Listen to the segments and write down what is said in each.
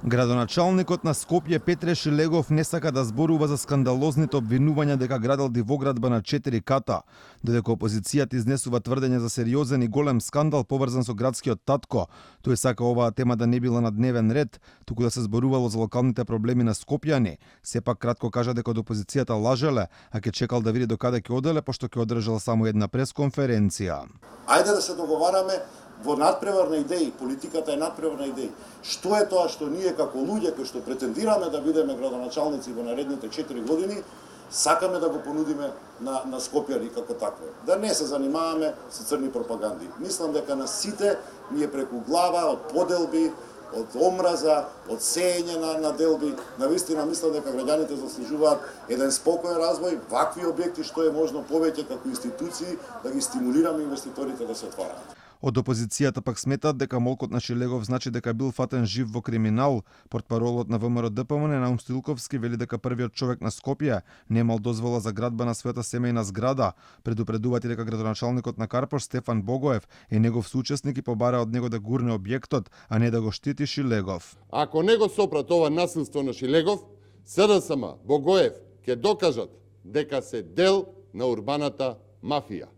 Градоначалникот на Скопје Петре Шилегов не сака да зборува за скандалозните обвинувања дека градел дивоградба на 4 ката, додека опозицијата изнесува тврдења за сериозен и голем скандал поврзан со градскиот татко. Тој сака оваа тема да не била на дневен ред, туку да се зборувало за локалните проблеми на скопјани. Сепак кратко кажа дека од опозицијата лажеле, а ќе чекал да види до каде ќе оделе, пошто ќе одржал само една пресконференција. Ајде да се договараме во надпревар на идеи, политиката е надпревар на идеи. Што е тоа што ние како луѓе кои што претендираме да бидеме градоначалници во наредните 4 години, сакаме да го понудиме на скопјани како такво. Да не се занимаваме со црни пропаганди. Мислам дека на сите ние преку глава од поделби, од омраза, од сеење на делби, навистина мислам дека граѓаните заслужуваат еден спокоен развој, вакви објекти што е можно повеќе како институции да ги стимулираме инвеститорите да се отвараат. Од опозицијата пак сметат дека молкот на Шилегов значи дека бил фатен жив во криминал. Портпаролот на ВМРО ДПМН Наум Стилковски вели дека првиот човек на Скопје немал дозвола за градба на својата семејна зграда. Предупредуваат и дека градоначалникот на Карпош Стефан Богоев е негов соучесник и побара од него да гурне објектот, а не да го штити Шилегов. Ако не го сопрат ова насилство на Шилегов, СДСМ, Богоев ќе докажат дека се дел на урбаната мафија.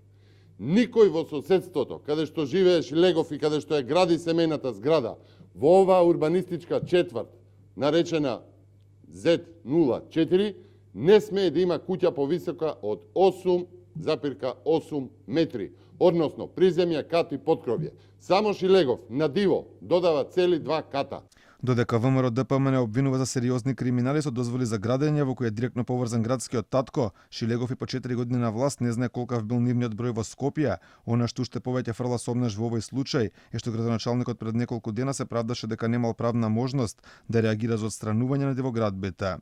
Никој во соседството, каде што живее Шилегов и каде што е гради семејната зграда, во оваа урбанистичка четврт, наречена Z04, не смее да има куќа повисока од 8,8 метри, односно приземја, кат и поткровје. Само Шилегов на диво додава цели 2 ката. Додека ВМРО ДПМН обвинува за сериозни криминали со дозволи за градење во кој е директно поврзан градскиот татко, Шилегов и по 4 години на власт не знае колкав бил нивниот број во Скопје. Она што уште повеќе фрла сомнеш во овој случај е што градоначалникот пред неколку дена се правдаше дека немал правна можност да реагира за отстранување на дивоградбите.